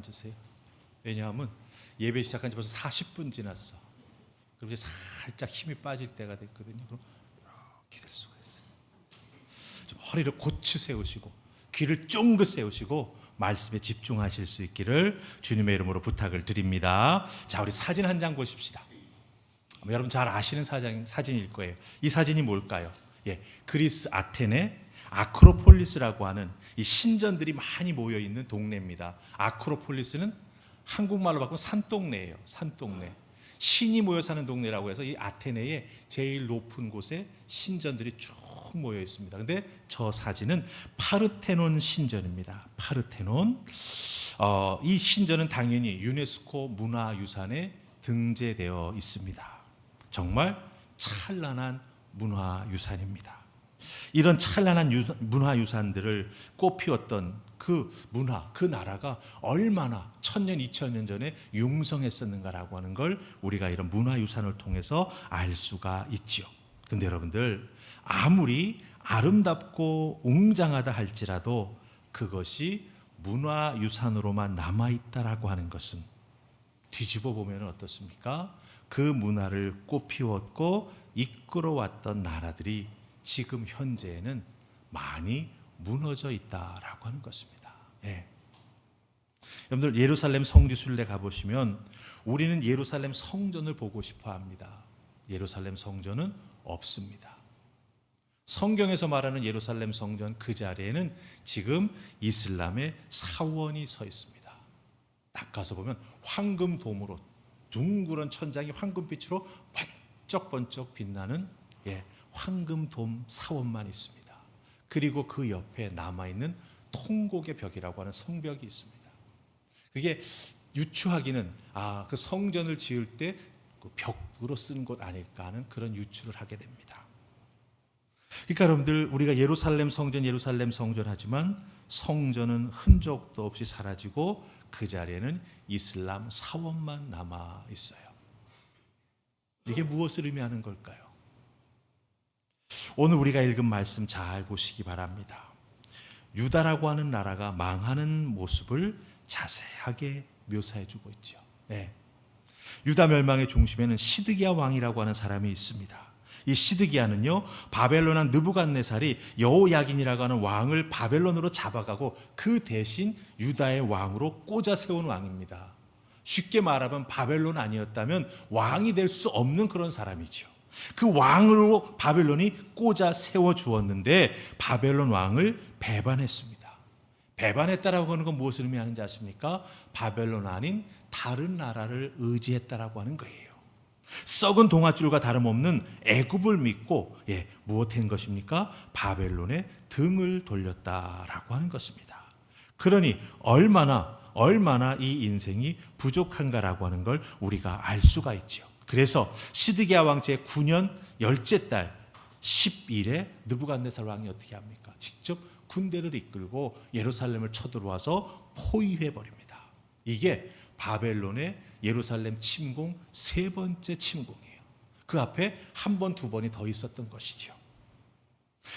앉으세요. 왜냐하면 예배 시작한 지 벌써 40분 지났어. 그럼 이제 살짝 힘이 빠질 때가 됐거든요. 그럼 이렇게 될 수가 있어요. 좀 허리를 고추 세우시고 귀를 쫑긋 세우시고 말씀에 집중하실 수 있기를 주님의 이름으로 부탁을 드립니다. 자, 우리 사진 한 장 보십시다. 여러분 잘 아시는 사진일 거예요. 이 사진이 뭘까요? 그리스 아테네 아크로폴리스라고 하는 이 신전들이 많이 모여 있는 동네입니다. 아크로폴리스는 한국말로 바꾸면 산동네예요. 산동네. 신이 모여 사는 동네라고 해서 이 아테네의 제일 높은 곳에 신전들이 쭉 모여 있습니다. 근데 저 사진은 파르테논 신전입니다. 파르테논. 이 신전은 당연히 유네스코 문화유산에 등재되어 있습니다. 정말 찬란한 문화유산입니다. 이런 찬란한 문화유산들을 꽃피웠던 그 문화, 그 나라가 얼마나 1000년, 2000년 전에 융성했었는가라고 하는 걸 우리가 이런 문화유산을 통해서 알 수가 있죠. 근데 여러분들, 아무리 아름답고 웅장하다 할지라도 그것이 문화유산으로만 남아있다라고 하는 것은 뒤집어 보면 어떻습니까? 그 문화를 꽃피웠고 이끌어왔던 나라들이 지금 현재에는 많이 무너져 있다라고 하는 것입니다. 여러분들 예루살렘 성지순례 가보시면 우리는 예루살렘 성전을 보고 싶어 합니다. 예루살렘 성전은 없습니다. 성경에서 말하는 예루살렘 성전 그 자리에는 지금 이슬람의 사원이 서 있습니다. 딱 가서 보면 황금돔으로 둥그런 천장이 황금빛으로 번쩍번쩍 빛나는 황금돔 사원만 있습니다. 그리고 그 옆에 남아있는 통곡의 벽이라고 하는 성벽이 있습니다. 그게 유추하기는 그 성전을 지을 때 그 벽으로 쓴 곳 아닐까 하는 그런 유추를 하게 됩니다. 그러니까 여러분들, 우리가 예루살렘 성전 하지만 성전은 흔적도 없이 사라지고 그 자리에는 이슬람 사원만 남아 있어요. 이게 무엇을 의미하는 걸까요? 오늘 우리가 읽은 말씀 잘 보시기 바랍니다. 유다라고 하는 나라가 망하는 모습을 자세하게 묘사해주고 있죠. 유다 멸망의 중심에는 시드기야 왕이라고 하는 사람이 있습니다. 이 시드기야는요, 바벨론 왕 느부갓네살이 여호야긴이라고 하는 왕을 바벨론으로 잡아가고 그 대신 유다의 왕으로 꽂아 세운 왕입니다. 쉽게 말하면 바벨론 아니었다면 왕이 될 수 없는 그런 사람이죠. 그 왕으로 바벨론이 꽂아 세워 주었는데 바벨론 왕을 배반했습니다. 배반했다라고 하는 건 무엇을 의미하는지 아십니까? 바벨론 아닌 다른 나라를 의지했다라고 하는 거예요. 썩은 동아줄과 다름없는 애굽을 믿고 무엇한 것입니까? 바벨론의 등을 돌렸다라고 하는 것입니다. 그러니 얼마나 이 인생이 부족한가라고 하는 걸 우리가 알 수가 있죠. 그래서 시드기야 왕 제9년 10째 달 10일에 느부갓네살 왕이 어떻게 합니까? 직접 군대를 이끌고 예루살렘을 쳐들어와서 포위해버립니다. 이게 바벨론의 예루살렘 침공 3번째 침공이에요. 그 앞에 한 번, 2번이 더 있었던 것이죠.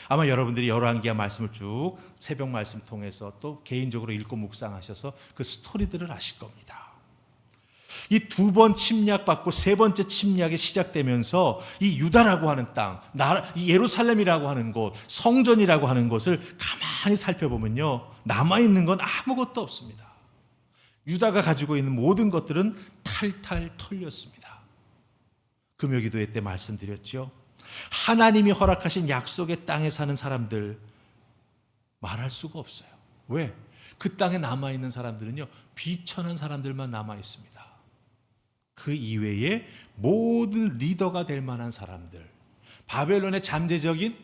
아마 여러분들이 열왕기하 말씀을 쭉 새벽 말씀 통해서 또 개인적으로 읽고 묵상하셔서 그 스토리들을 아실 겁니다. 이 2번 침략받고 3번째 침략이 시작되면서 이 유다라고 하는 땅, 이 예루살렘이라고 하는 곳, 성전이라고 하는 곳을 가만히 살펴보면요, 남아있는 건 아무것도 없습니다. 유다가 가지고 있는 모든 것들은 탈탈 털렸습니다. 금요기도회 때 말씀드렸죠. 하나님이 허락하신 약속의 땅에 사는 사람들 말할 수가 없어요. 왜? 그 땅에 남아있는 사람들은요, 비천한 사람들만 남아있습니다. 그 이외에 모든 리더가 될 만한 사람들, 바벨론의 잠재적인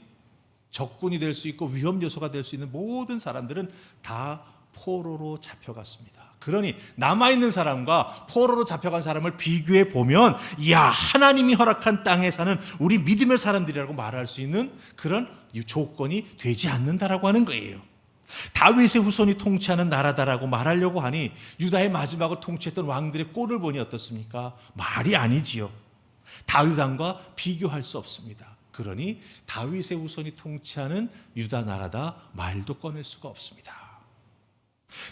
적군이 될 수 있고 위험 요소가 될 수 있는 모든 사람들은 다 포로로 잡혀갔습니다. 그러니 남아있는 사람과 포로로 잡혀간 사람을 비교해 보면, 이야, 하나님이 허락한 땅에 사는 우리 믿음의 사람들이라고 말할 수 있는 그런 조건이 되지 않는다라고 하는 거예요. 다윗의 후손이 통치하는 나라다라고 말하려고 하니 유다의 마지막을 통치했던 왕들의 꼴을 보니 어떻습니까? 말이 아니지요. 다윗 왕과 비교할 수 없습니다. 그러니 다윗의 후손이 통치하는 유다 나라다 말도 꺼낼 수가 없습니다.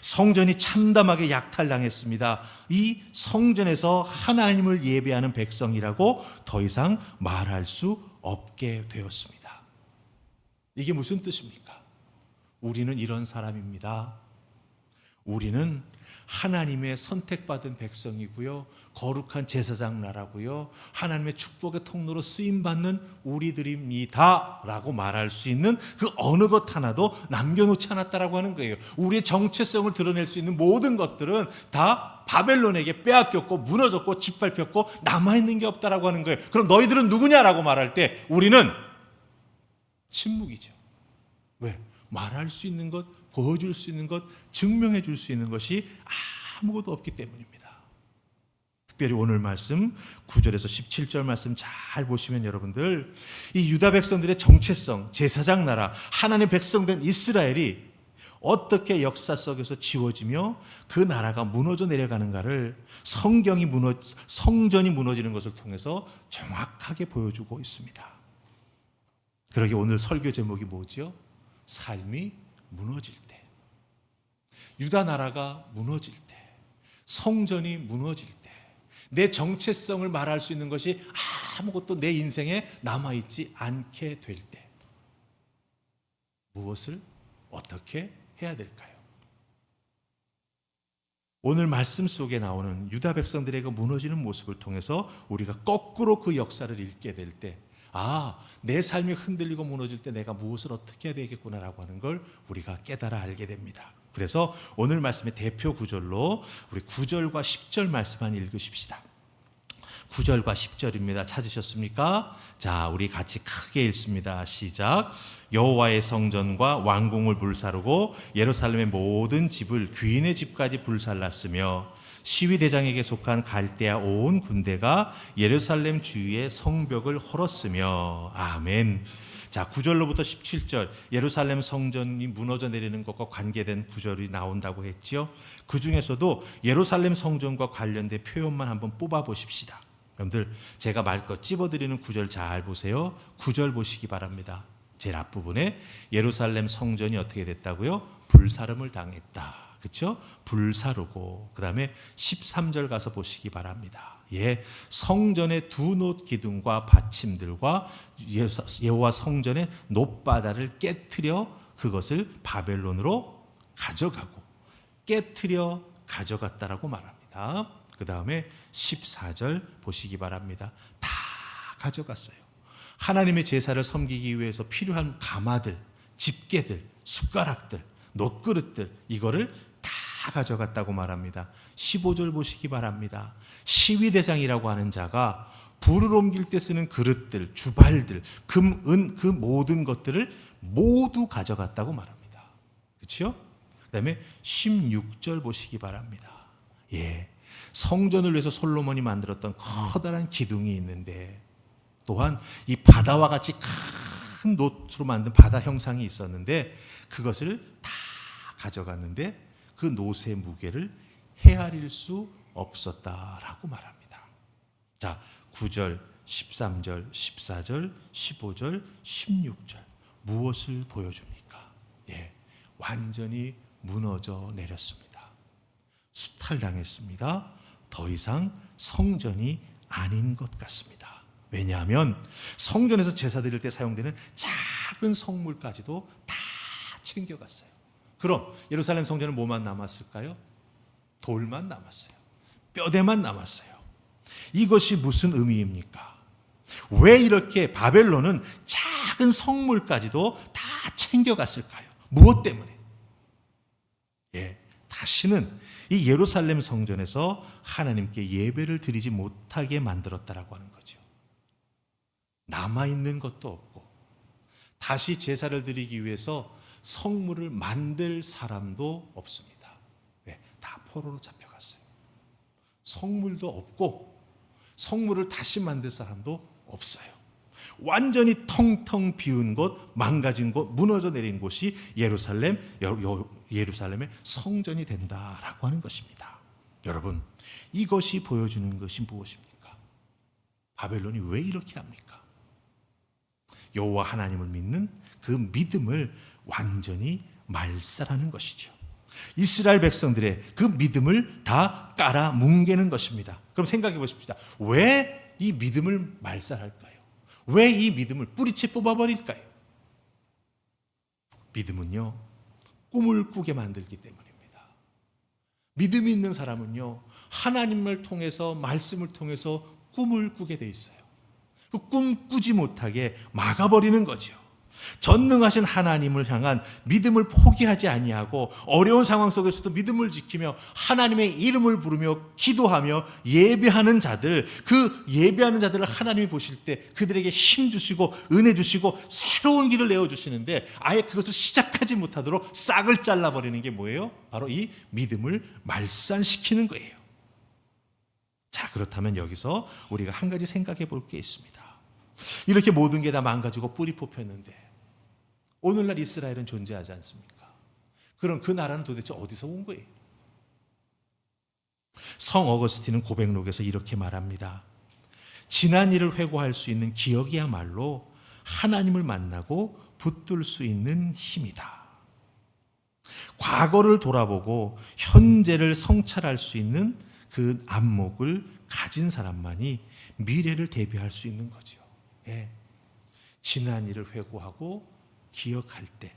성전이 참담하게 약탈당했습니다. 이 성전에서 하나님을 예배하는 백성이라고 더 이상 말할 수 없게 되었습니다. 이게 무슨 뜻입니까? 우리는 이런 사람입니다. 우리는 하나님의 선택받은 백성이고요, 거룩한 제사장 나라고요, 하나님의 축복의 통로로 쓰임받는 우리들입니다 라고 말할 수 있는 그 어느 것 하나도 남겨놓지 않았다라고 하는 거예요. 우리의 정체성을 드러낼 수 있는 모든 것들은 다 바벨론에게 빼앗겼고 무너졌고 짓밟혔고 남아있는 게 없다라고 하는 거예요. 그럼 너희들은 누구냐라고 말할 때 우리는 침묵이죠. 왜? 말할 수 있는 것, 보여줄 수 있는 것, 증명해 줄 수 있는 것이 아무것도 없기 때문입니다. 특별히 오늘 말씀 9절에서 17절 말씀 잘 보시면 여러분들, 이 유다 백성들의 정체성, 제사장 나라, 하나님의 백성된 이스라엘이 어떻게 역사 속에서 지워지며 그 나라가 무너져 내려가는가를 성전이 무너지는 것을 통해서 정확하게 보여주고 있습니다. 그러기에 오늘 설교 제목이 뭐죠? 삶이 무너질 때, 유다 나라가 무너질 때, 성전이 무너질 때, 내 정체성을 말할 수 있는 것이 아무것도 내 인생에 남아있지 않게 될 때, 무엇을 어떻게 해야 될까요? 오늘 말씀 속에 나오는 유다 백성들의 무너지는 모습을 통해서 우리가 거꾸로 그 역사를 읽게 될 때, 내 삶이 흔들리고 무너질 때 내가 무엇을 어떻게 해야 되겠구나라고 하는 걸 우리가 깨달아 알게 됩니다. 그래서 오늘 말씀의 대표 구절로 우리 9절과 10절 말씀만 읽으십시다. 9절과 10절입니다. 찾으셨습니까? 자, 우리 같이 크게 읽습니다. 시작. 여호와의 성전과 왕궁을 불사르고 예루살렘의 모든 집을 귀인의 집까지 불살랐으며 시위대장에게 속한 갈대아 온 군대가 예루살렘 주위의 성벽을 헐었으며. 아멘. 자, 9절로부터 17절 예루살렘 성전이 무너져 내리는 것과 관계된 구절이 나온다고 했지요. 그 중에서도 예루살렘 성전과 관련된 표현만 한번 뽑아 보십시다. 여러분들, 제가 말껏 찝어드리는 구절 잘 보세요. 9절 보시기 바랍니다. 제일 앞부분에 예루살렘 성전이 어떻게 됐다고요? 불사름을 당했다. 그렇죠? 불사르고, 그 다음에 13절 가서 보시기 바랍니다. 성전의 두 놋 기둥과 받침들과 여호와 성전의 놋바다를 깨트려 그것을 바벨론으로 가져가고, 깨트려 가져갔다라고 말합니다. 그 다음에 14절 보시기 바랍니다. 다 가져갔어요. 하나님의 제사를 섬기기 위해서 필요한 가마들, 집게들, 숟가락들, 놋그릇들, 이거를 다 가져갔다고 말합니다. 15절 보시기 바랍니다. 시위대장이라고 하는 자가 불을 옮길 때 쓰는 그릇들, 주발들, 금, 은, 그 모든 것들을 모두 가져갔다고 말합니다. 그렇죠? 그 다음에 16절 보시기 바랍니다. 성전을 위해서 솔로몬이 만들었던 커다란 기둥이 있는데, 또한 이 바다와 같이 큰 놋으로 만든 바다 형상이 있었는데 그것을 다 가져갔는데 그 놋의 무게를 헤아릴 수 없었다라고 말합니다. 자, 9절, 13절, 14절, 15절, 16절 무엇을 보여줍니까? 완전히 무너져 내렸습니다. 수탈당했습니다. 더 이상 성전이 아닌 것 같습니다. 왜냐하면 성전에서 제사 드릴 때 사용되는 작은 성물까지도 다 챙겨갔어요. 그럼 예루살렘 성전은 뭐만 남았을까요? 돌만 남았어요. 뼈대만 남았어요. 이것이 무슨 의미입니까? 왜 이렇게 바벨론은 작은 성물까지도 다 챙겨갔을까요? 무엇 때문에? 다시는 이 예루살렘 성전에서 하나님께 예배를 드리지 못하게 만들었다라고 하는 거죠. 남아있는 것도 없고, 다시 제사를 드리기 위해서 성물을 만들 사람도 없습니다. 왜? 다 포로로 잡혀갔어요. 성물도 없고 성물을 다시 만들 사람도 없어요. 완전히 텅텅 비운 곳, 망가진 곳, 무너져 내린 곳이 예루살렘의 성전이 된다라고 하는 것입니다. 여러분, 이것이 보여주는 것이 무엇입니까? 바벨론이 왜 이렇게 합니까? 여호와 하나님을 믿는 그 믿음을 완전히 말살하는 것이죠. 이스라엘 백성들의 그 믿음을 다 깔아뭉개는 것입니다. 그럼 생각해 보십시다. 왜 이 믿음을 말살할까요? 왜 이 믿음을 뿌리채 뽑아버릴까요? 믿음은요, 꿈을 꾸게 만들기 때문입니다. 믿음이 있는 사람은요, 하나님을 통해서, 말씀을 통해서 꿈을 꾸게 돼 있어요. 그 꿈 꾸지 못하게 막아버리는 거죠. 전능하신 하나님을 향한 믿음을 포기하지 아니하고 어려운 상황 속에서도 믿음을 지키며 하나님의 이름을 부르며 기도하며 예배하는 자들, 그 예배하는 자들을 하나님이 보실 때 그들에게 힘 주시고 은혜 주시고 새로운 길을 내어주시는데 아예 그것을 시작하지 못하도록 싹을 잘라버리는 게 뭐예요? 바로 이 믿음을 말살시키는 거예요. 자, 그렇다면 여기서 우리가 한 가지 생각해 볼 게 있습니다. 이렇게 모든 게 다 망가지고 뿌리 뽑혔는데 오늘날 이스라엘은 존재하지 않습니까? 그럼 그 나라는 도대체 어디서 온 거예요? 성 어거스틴은 고백록에서 이렇게 말합니다. 지난 일을 회고할 수 있는 기억이야말로 하나님을 만나고 붙들 수 있는 힘이다. 과거를 돌아보고 현재를 성찰할 수 있는 그 안목을 가진 사람만이 미래를 대비할 수 있는 거죠. 예. 지난 일을 회고하고 기억할 때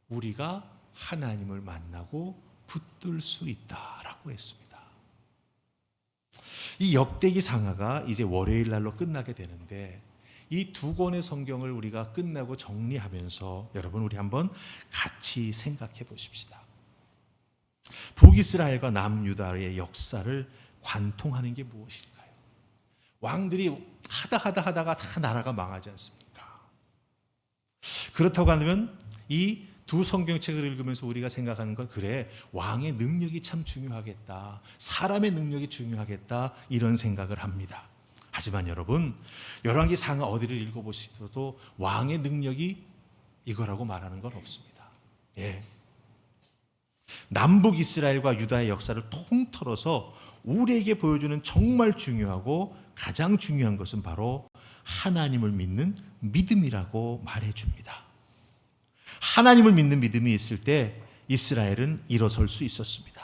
우리가 하나님을 만나고 붙들 수 있다라고 했습니다. 이 역대기 상하가 이제 월요일 날로 끝나게 되는데 이 두 권의 성경을 우리가 끝나고 정리하면서 여러분 우리 한번 같이 생각해 보십시다. 북이스라엘과 남유다의 역사를 관통하는 게 무엇일까요? 왕들이 하다가 다 나라가 망하지 않습니까? 그렇다고 하면 이 두 성경책을 읽으면서 우리가 생각하는 건 그래, 왕의 능력이 참 중요하겠다, 사람의 능력이 중요하겠다, 이런 생각을 합니다. 하지만 여러분, 열왕기 상하 어디를 읽어보시더라도 왕의 능력이 이거라고 말하는 건 없습니다. 예. 남북 이스라엘과 유다의 역사를 통틀어서 우리에게 보여주는 정말 중요하고 가장 중요한 것은 바로 하나님을 믿는 믿음이라고 말해줍니다. 하나님을 믿는 믿음이 있을 때 이스라엘은 일어설 수 있었습니다.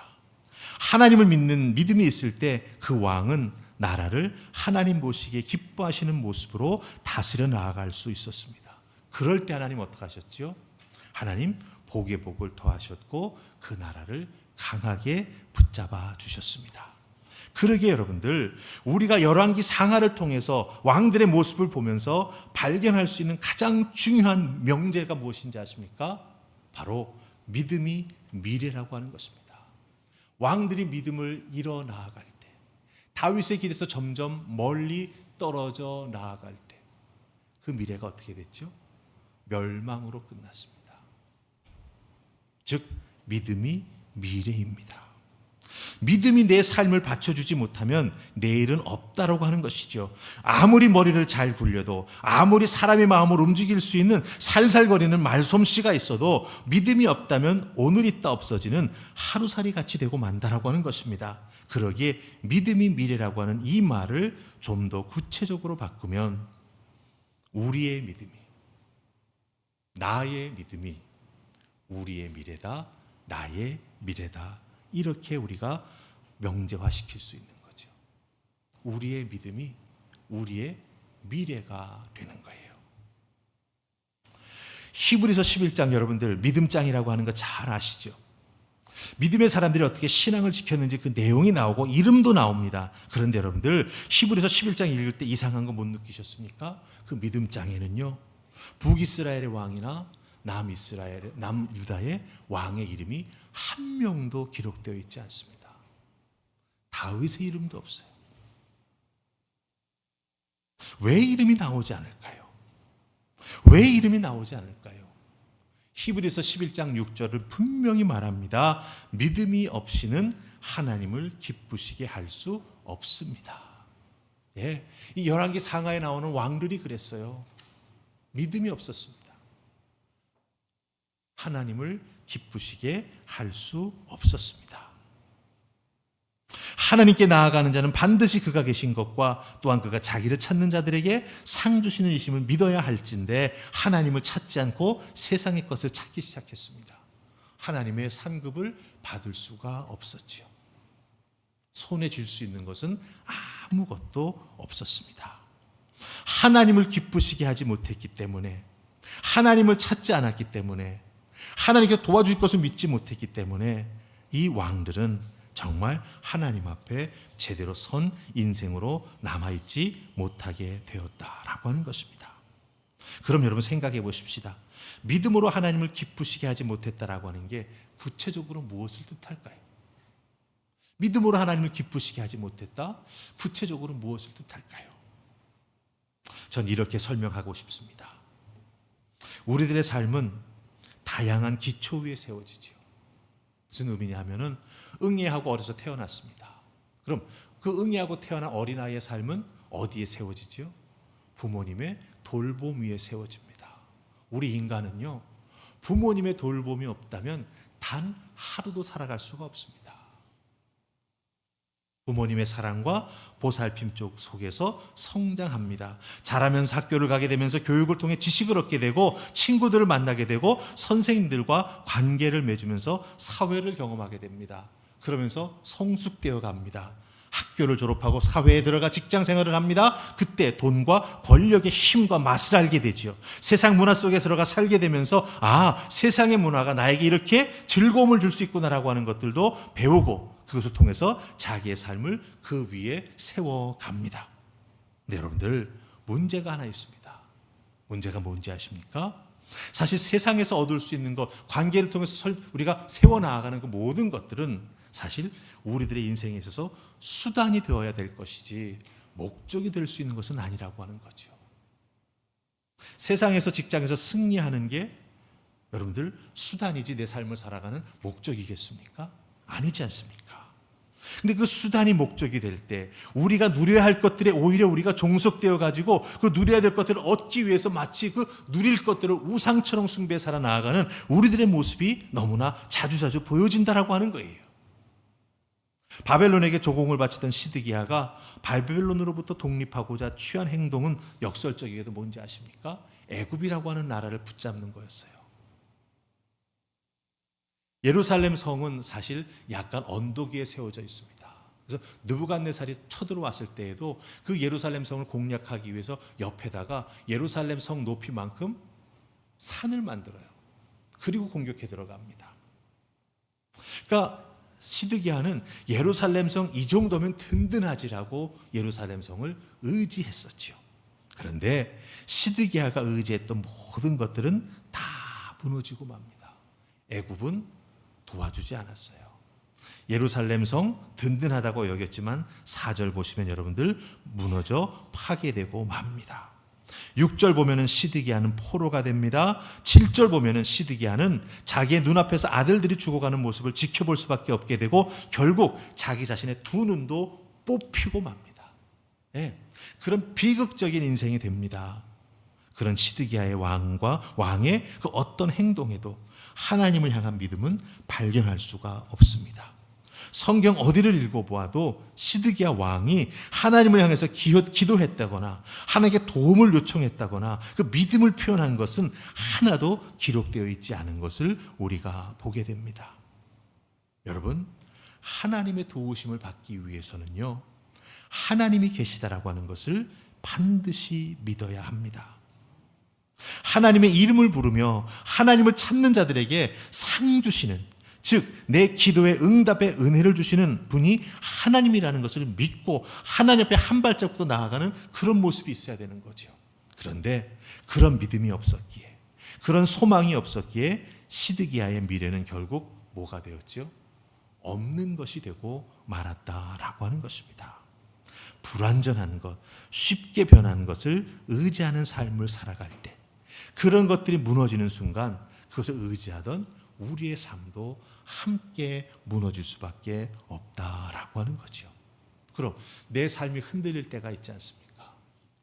하나님을 믿는 믿음이 있을 때 그 왕은 나라를 하나님 보시기에 기뻐하시는 모습으로 다스려 나아갈 수 있었습니다. 그럴 때 하나님 어떻게 하셨죠? 하나님 복의 복을 더하셨고 그 나라를 강하게 붙잡아 주셨습니다. 그러기에 여러분들, 우리가 열왕기 상하를 통해서 왕들의 모습을 보면서 발견할 수 있는 가장 중요한 명제가 무엇인지 아십니까? 바로 믿음이 미래라고 하는 것입니다. 왕들이 믿음을 잃어 나아갈 때, 다윗의 길에서 점점 멀리 떨어져 나아갈 때 그 미래가 어떻게 됐죠? 멸망으로 끝났습니다. 즉 믿음이 미래입니다. 믿음이 내 삶을 받쳐주지 못하면 내일은 없다라고 하는 것이죠. 아무리 머리를 잘 굴려도, 아무리 사람의 마음을 움직일 수 있는 살살거리는 말솜씨가 있어도 믿음이 없다면 오늘 있다 없어지는 하루살이 같이 되고 만다라고 하는 것입니다. 그러기에 믿음이 미래라고 하는 이 말을 좀 더 구체적으로 바꾸면 우리의 믿음이, 나의 믿음이 우리의 미래다, 나의 미래다, 이렇게 우리가 명제화시킬 수 있는 거죠. 우리의 믿음이 우리의 미래가 되는 거예요. 히브리서 11장 여러분들 믿음장이라고 하는 거 잘 아시죠? 믿음의 사람들이 어떻게 신앙을 지켰는지 그 내용이 나오고 이름도 나옵니다. 그런데 여러분들 히브리서 11장 읽을 때 이상한 거 못 느끼셨습니까? 그 믿음장에는요, 북이스라엘의 왕이나 남유다의 왕의 이름이 한 명도 기록되어 있지 않습니다. 다윗의 이름도 없어요. 왜 이름이 나오지 않을까요? 왜 이름이 나오지 않을까요? 히브리서 11장 6절을 분명히 말합니다. 믿음이 없이는 하나님을 기쁘시게 할 수 없습니다. 예, 이 열왕기 상하에 나오는 왕들이 그랬어요. 믿음이 없었습니다. 하나님을 기쁘시게 할 수 없었습니다. 하나님께 나아가는 자는 반드시 그가 계신 것과 또한 그가 자기를 찾는 자들에게 상 주시는 이심을 믿어야 할진데 하나님을 찾지 않고 세상의 것을 찾기 시작했습니다. 하나님의 상급을 받을 수가 없었지요. 손에 쥘 수 있는 것은 아무것도 없었습니다. 하나님을 기쁘시게 하지 못했기 때문에, 하나님을 찾지 않았기 때문에, 하나님께 도와줄 것을 믿지 못했기 때문에 이 왕들은 정말 하나님 앞에 제대로 선 인생으로 남아있지 못하게 되었다라고 하는 것입니다. 그럼 여러분 생각해 보십시다. 믿음으로 하나님을 기쁘시게 하지 못했다라고 하는 게 구체적으로 무엇을 뜻할까요? 믿음으로 하나님을 기쁘시게 하지 못했다? 구체적으로 무엇을 뜻할까요? 전 이렇게 설명하고 싶습니다. 우리들의 삶은 다양한 기초 위에 세워지죠. 무슨 의미냐 하면은 응애하고 어려서 태어났습니다. 그럼 그 응애하고 태어난 어린아이의 삶은 어디에 세워지죠? 부모님의 돌봄 위에 세워집니다. 우리 인간은요, 부모님의 돌봄이 없다면 단 하루도 살아갈 수가 없습니다. 부모님의 사랑과 보살핌 속에서 성장합니다. 자라면서 학교를 가게 되면서 교육을 통해 지식을 얻게 되고 친구들을 만나게 되고 선생님들과 관계를 맺으면서 사회를 경험하게 됩니다. 그러면서 성숙되어 갑니다. 학교를 졸업하고 사회에 들어가 직장 생활을 합니다. 그때 돈과 권력의 힘과 맛을 알게 되죠. 세상 문화 속에 들어가 살게 되면서 세상의 문화가 나에게 이렇게 즐거움을 줄 수 있구나라고 하는 것들도 배우고 그것을 통해서 자기의 삶을 그 위에 세워갑니다. 근데 여러분들, 문제가 하나 있습니다. 문제가 뭔지 아십니까? 사실 세상에서 얻을 수 있는 것, 관계를 통해서 우리가 세워나가는 그 모든 것들은 사실 우리들의 인생에 있어서 수단이 되어야 될 것이지 목적이 될 수 있는 것은 아니라고 하는 거죠. 세상에서, 직장에서 승리하는 게 여러분들 수단이지 내 삶을 살아가는 목적이겠습니까? 아니지 않습니까? 근데 그 수단이 목적이 될 때 우리가 누려야 할 것들에 오히려 우리가 종속되어 가지고 그 누려야 될 것들을 얻기 위해서 마치 그 누릴 것들을 우상처럼 숭배해 살아 나아가는 우리들의 모습이 너무나 자주자주 보여진다라고 하는 거예요. 바벨론에게 조공을 바치던 시드기야가 바벨론으로부터 독립하고자 취한 행동은 역설적이게도 뭔지 아십니까? 애굽이라고 하는 나라를 붙잡는 거였어요. 예루살렘 성은 사실 약간 언덕 위에 세워져 있습니다. 그래서 느부갓네살이 쳐들어왔을 때에도 그 예루살렘 성을 공략하기 위해서 옆에다가 예루살렘 성 높이만큼 산을 만들어요. 그리고 공격해 들어갑니다. 그러니까 시드기야는 예루살렘 성 이 정도면 든든하지라고 예루살렘 성을 의지했었죠. 그런데 시드기야가 의지했던 모든 것들은 다 무너지고 맙니다. 애굽은 도와주지 않았어요. 예루살렘 성 든든하다고 여겼지만 4절 보시면 여러분들 무너져 파괴되고 맙니다. 6절 보면은 시드기야는 포로가 됩니다. 7절 보면은 시드기야는 자기의 눈앞에서 아들들이 죽어가는 모습을 지켜볼 수밖에 없게 되고 결국 자기 자신의 두 눈도 뽑히고 맙니다. 그런 비극적인 인생이 됩니다. 그런 시드기야의 왕의 그 어떤 행동에도 하나님을 향한 믿음은 발견할 수가 없습니다. 성경 어디를 읽어보아도 시드기야 왕이 하나님을 향해서 기도했다거나 하나님께 도움을 요청했다거나 그 믿음을 표현한 것은 하나도 기록되어 있지 않은 것을 우리가 보게 됩니다. 여러분, 하나님의 도우심을 받기 위해서는요, 하나님이 계시다라고 하는 것을 반드시 믿어야 합니다. 하나님의 이름을 부르며 하나님을 찾는 자들에게 상 주시는, 즉 내 기도에 응답의 은혜를 주시는 분이 하나님이라는 것을 믿고 하나님 앞에 한 발자국도 나아가는 그런 모습이 있어야 되는 거죠. 그런데 그런 믿음이 없었기에, 그런 소망이 없었기에 시드기야의 미래는 결국 뭐가 되었죠? 없는 것이 되고 말았다라고 하는 것입니다. 불완전한 것, 쉽게 변한 것을 의지하는 삶을 살아갈 때, 그런 것들이 무너지는 순간 그것을 의지하던 우리의 삶도 함께 무너질 수밖에 없다라고 하는 거죠. 그럼 내 삶이 흔들릴 때가 있지 않습니까?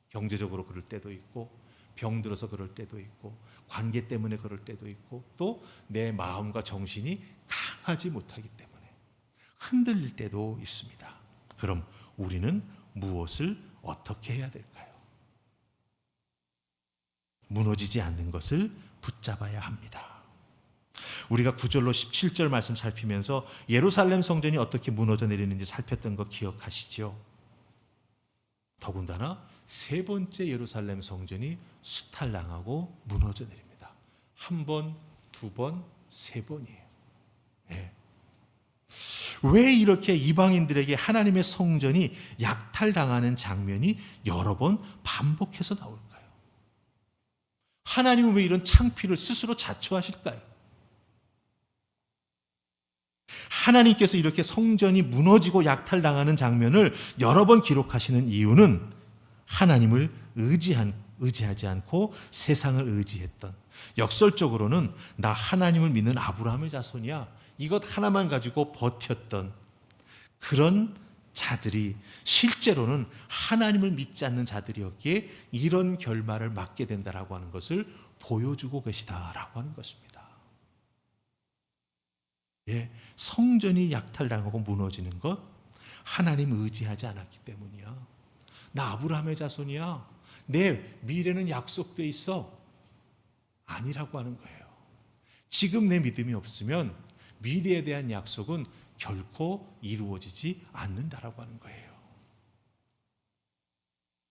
경제적으로 그럴 때도 있고, 병들어서 그럴 때도 있고, 관계 때문에 그럴 때도 있고, 또 내 마음과 정신이 강하지 못하기 때문에 흔들릴 때도 있습니다. 그럼 우리는 무엇을 어떻게 해야 될까요? 무너지지 않는 것을 붙잡아야 합니다. 우리가 9절로 17절 말씀 살피면서 예루살렘 성전이 어떻게 무너져 내리는지 살폈던 거 기억하시죠? 더군다나 세 번째 예루살렘 성전이 수탈당하고 무너져 내립니다. 한 번, 두 번, 세 번이에요. 네. 왜 이렇게 이방인들에게 하나님의 성전이 약탈당하는 장면이 여러 번 반복해서 나올까요? 하나님은 왜 이런 창피를 스스로 자초하실까요? 하나님께서 이렇게 성전이 무너지고 약탈당하는 장면을 여러 번 기록하시는 이유는 하나님을 의지하지 않고 세상을 의지했던, 역설적으로는 나 하나님을 믿는 아브라함의 자손이야, 이것 하나만 가지고 버텼던 그런 자들이 실제로는 하나님을 믿지 않는 자들이었기에 이런 결말을 맞게 된다라고 하는 것을 보여주고 계시다라고 하는 것입니다. 예, 성전이 약탈당하고 무너지는 것, 하나님 의지하지 않았기 때문이야. 나 아브라함의 자손이야, 내 미래는 약속돼 있어, 아니라고 하는 거예요. 지금 내 믿음이 없으면 미래에 대한 약속은 결코 이루어지지 않는다라고 하는 거예요.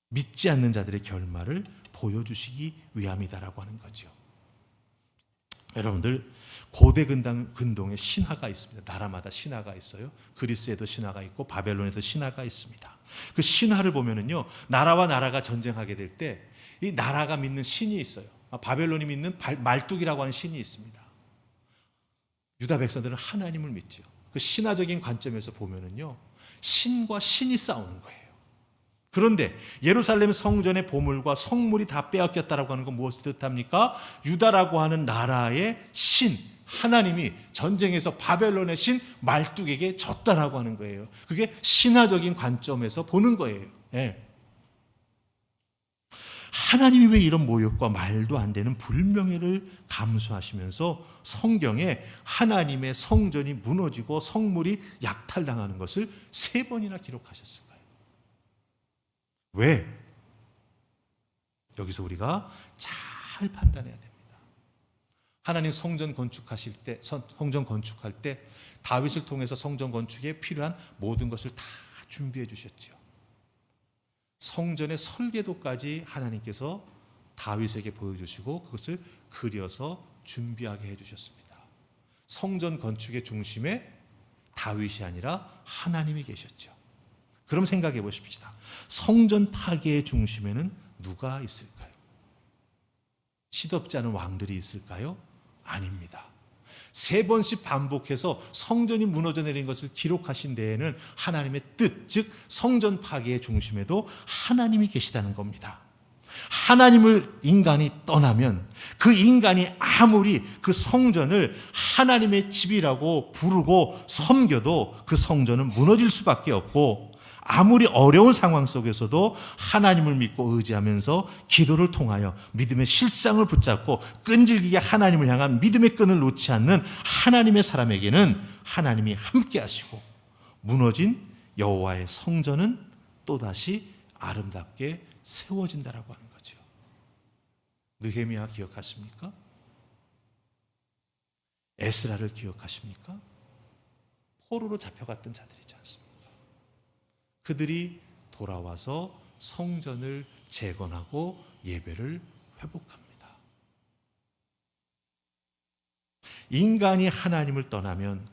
믿지 않는 자들의 결말을 보여주시기 위함이다라고 하는 거죠. 여러분들, 고대 근동에 신화가 있습니다. 나라마다 신화가 있어요. 그리스에도 신화가 있고 바벨론에도 신화가 있습니다. 그 신화를 보면은요, 나라와 나라가 전쟁하게 될 때 이 나라가 믿는 신이 있어요. 바벨론이 믿는 말뚝이라고 하는 신이 있습니다. 유다 백성들은 하나님을 믿죠. 그 신화적인 관점에서 보면은요, 신과 신이 싸우는 거예요. 그런데 예루살렘 성전의 보물과 성물이 다 빼앗겼다라고 하는 건 무엇을 뜻합니까? 유다라고 하는 나라의 신, 하나님이 전쟁에서 바벨론의 신 말뚝에게 졌다라고 하는 거예요. 그게 신화적인 관점에서 보는 거예요. 네. 하나님이 왜 이런 모욕과 말도 안 되는 불명예를 감수하시면서 성경에 하나님의 성전이 무너지고 성물이 약탈당하는 것을 3번이나 기록하셨을까요? 왜? 여기서 우리가 잘 판단해야 됩니다. 하나님 성전 건축하실 때, 성전 건축할 때 다윗을 통해서 성전 건축에 필요한 모든 것을 다 준비해 주셨죠. 성전의 설계도까지 하나님께서 다윗에게 보여주시고 그것을 그려서 준비하게 해주셨습니다. 성전 건축의 중심에 다윗이 아니라 하나님이 계셨죠. 그럼 생각해 보십시다. 성전 파괴의 중심에는 누가 있을까요? 시덥지 않은 왕들이 있을까요? 아닙니다. 3번씩 반복해서 성전이 무너져 내린 것을 기록하신 데에는 하나님의 뜻, 즉 성전 파괴의 중심에도 하나님이 계시다는 겁니다. 하나님을 인간이 떠나면 그 인간이 아무리 그 성전을 하나님의 집이라고 부르고 섬겨도 그 성전은 무너질 수밖에 없고, 아무리 어려운 상황 속에서도 하나님을 믿고 의지하면서 기도를 통하여 믿음의 실상을 붙잡고 끈질기게 하나님을 향한 믿음의 끈을 놓지 않는 하나님의 사람에게는 하나님이 함께 하시고, 무너진 여호와의 성전은 또다시 아름답게 세워진다라고 하는 거죠. 느헤미야 기억하십니까? 에스라를 기억하십니까? 포로로 잡혀갔던 자들이지 않습니까? 그들이 돌아와서 성전을 재건하고 예배를 회복합니다. 인간이 하나님을 떠나면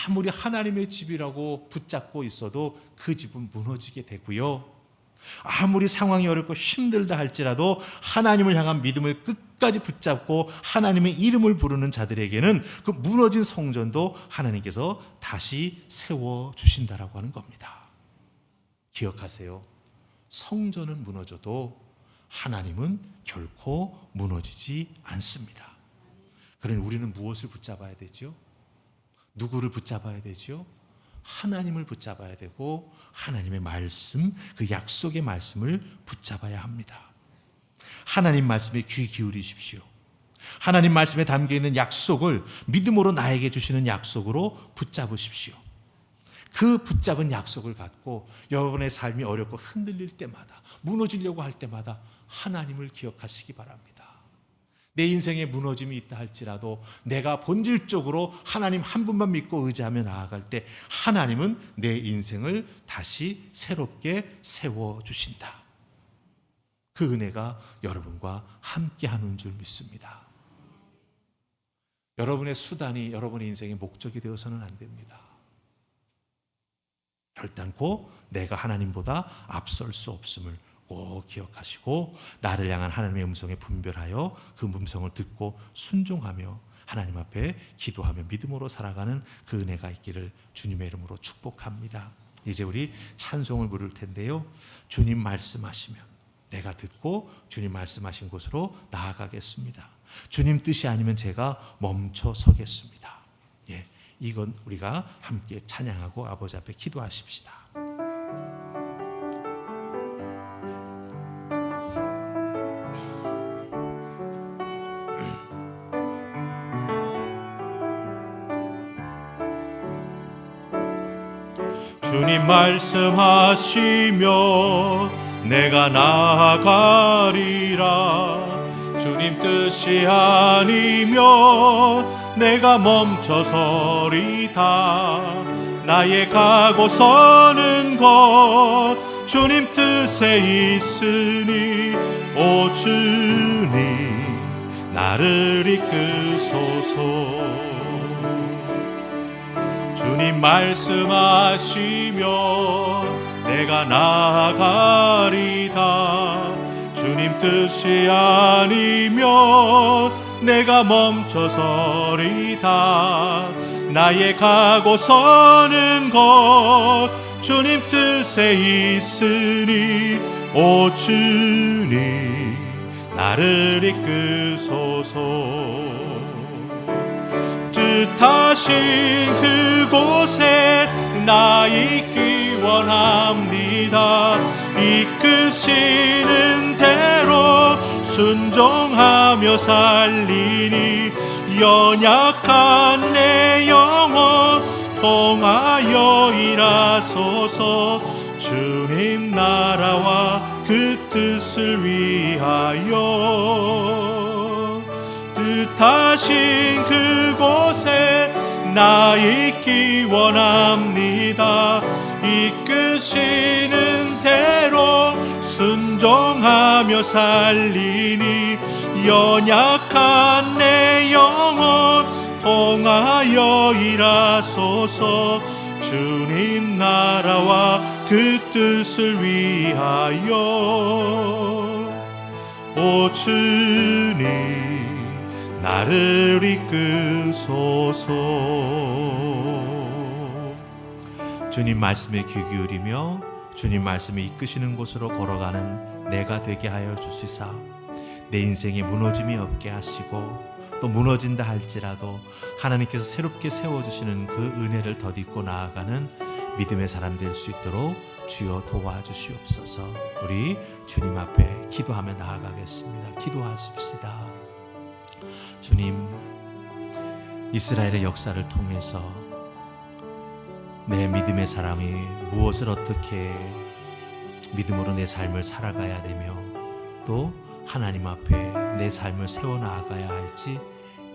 아무리 하나님의 집이라고 붙잡고 있어도 그 집은 무너지게 되고요. 아무리 상황이 어렵고 힘들다 할지라도 하나님을 향한 믿음을 끝까지 붙잡고 하나님의 이름을 부르는 자들에게는 그 무너진 성전도 하나님께서 다시 세워주신다라고 하는 겁니다. 기억하세요. 성전은 무너져도 하나님은 결코 무너지지 않습니다. 그러니 우리는 무엇을 붙잡아야 되죠? 누구를 붙잡아야 되죠? 하나님을 붙잡아야 되고, 하나님의 말씀, 그 약속의 말씀을 붙잡아야 합니다. 하나님 말씀에 귀 기울이십시오. 하나님 말씀에 담겨있는 약속을 믿음으로 나에게 주시는 약속으로 붙잡으십시오. 그 붙잡은 약속을 갖고 여러분의 삶이 어렵고 흔들릴 때마다, 무너지려고 할 때마다 하나님을 기억하시기 바랍니다. 내 인생에 무너짐이 있다 할지라도 내가 본질적으로 하나님 한 분만 믿고 의지하며 나아갈 때 하나님은 내 인생을 다시 새롭게 세워주신다. 그 은혜가 여러분과 함께하는 줄 믿습니다. 여러분의 수단이 여러분의 인생의 목적이 되어서는 안 됩니다. 결단코 내가 하나님보다 앞설 수 없음을 꼭 기억하시고 나를 향한 하나님의 음성에 분별하여 그 음성을 듣고 순종하며 하나님 앞에 기도하며 믿음으로 살아가는 그 은혜가 있기를 주님의 이름으로 축복합니다. 이제 우리 찬송을 부를 텐데요, 주님 말씀하시면 내가 듣고 주님 말씀하신 곳으로 나아가겠습니다. 주님 뜻이 아니면 제가 멈춰 서겠습니다. 예, 이건 우리가 함께 찬양하고 아버지 앞에 기도하십시다. 주님 말씀하시며 내가 나아가리라. 주님 뜻이 아니면 내가 멈춰서리다. 나의 가고 서는 것 주님 뜻에 있으니 오 주님 나를 이끄소서. 주님 말씀하시면 내가 나아가리다. 주님 뜻이 아니면 내가 멈춰서리다. 나의 가고 서는 것 주님 뜻에 있으니 오 주님 나를 이끄소서. 뜻하신 그곳에 나 있기 원합니다. 이끄시는 대로 순종하며 살리니 연약한 내 영혼 통하여 일하소서. 주님 나라와 그 뜻을 위하여 뜻하신 그곳에 나 있기 원합니다. 이끄시는 대로 순종하며 살리니 연약한 내 영혼 통하여 일하소서. 주님 나라와 그 뜻을 위하여 오 주님 나를 이끄소서. 주님 말씀에 귀 기울이며 주님 말씀에 이끄시는 곳으로 걸어가는 내가 되게 하여 주시사 내 인생에 무너짐이 없게 하시고 또 무너진다 할지라도 하나님께서 새롭게 세워주시는 그 은혜를 덧입고 나아가는 믿음의 사람 될 수 있도록 주여 도와주시옵소서. 우리 주님 앞에 기도하며 나아가겠습니다. 기도하십시다. 주님, 이스라엘의 역사를 통해서 내 믿음의 사람이 무엇을 어떻게 믿음으로 내 삶을 살아가야 되며 또 하나님 앞에 내 삶을 세워나가야 할지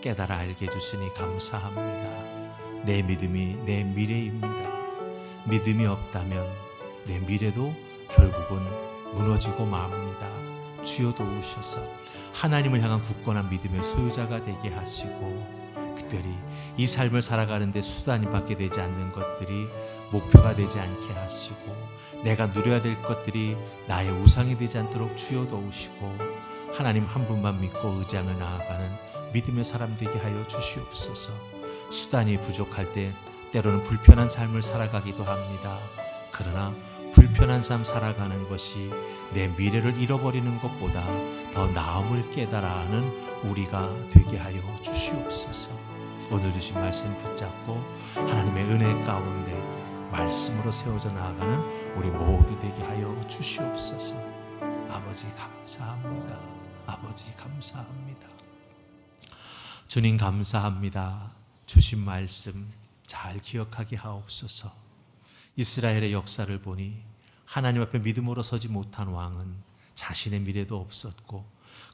깨달아 알게 해주시니 감사합니다. 내 믿음이 내 미래입니다. 믿음이 없다면 내 미래도 결국은 무너지고 맙니다. 주여 도우셔서 하나님을 향한 굳건한 믿음의 소유자가 되게 하시고 특별히 이 삶을 살아가는데 수단이 받게 되지 않는 것들이 목표가 되지 않게 하시고 내가 누려야 될 것들이 나의 우상이 되지 않도록 주여 도우시고 하나님 한 분만 믿고 의지하며 나아가는 믿음의 사람 되게 하여 주시옵소서. 수단이 부족할 때 때로는 불편한 삶을 살아가기도 합니다. 그러나 불편한 삶 살아가는 것이 내 미래를 잃어버리는 것보다 더 나음을 깨달아 하는 우리가 되게 하여 주시옵소서. 오늘 주신 말씀 붙잡고 하나님의 은혜 가운데 말씀으로 세워져 나아가는 우리 모두 되게 하여 주시옵소서. 아버지 감사합니다. 아버지 감사합니다. 주님 감사합니다. 주신 말씀 잘 기억하게 하옵소서. 이스라엘의 역사를 보니 하나님 앞에 믿음으로 서지 못한 왕은 자신의 미래도 없었고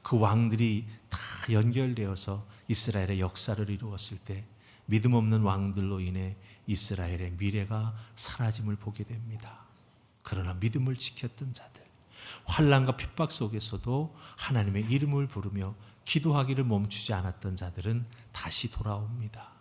그 왕들이 다 연결되어서 이스라엘의 역사를 이루었을 때 믿음 없는 왕들로 인해 이스라엘의 미래가 사라짐을 보게 됩니다. 그러나 믿음을 지켰던 자들, 환난과 핍박 속에서도 하나님의 이름을 부르며 기도하기를 멈추지 않았던 자들은 다시 돌아옵니다.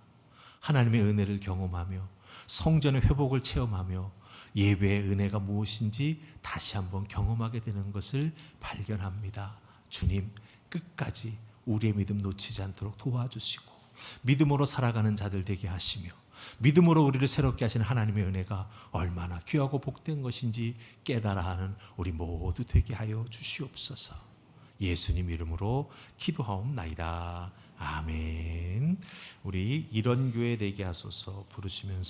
하나님의 은혜를 경험하며 성전의 회복을 체험하며 예배의 은혜가 무엇인지 다시 한번 경험하게 되는 것을 발견합니다. 주님, 끝까지 우리의 믿음 놓치지 않도록 도와주시고 믿음으로 살아가는 자들 되게 하시며 믿음으로 우리를 새롭게 하시는 하나님의 은혜가 얼마나 귀하고 복된 것인지 깨달아 하는 우리 모두 되게 하여 주시옵소서. 예수님 이름으로 기도하옵나이다. 아멘. 우리 이런 교회 되게 하소서 부르시면서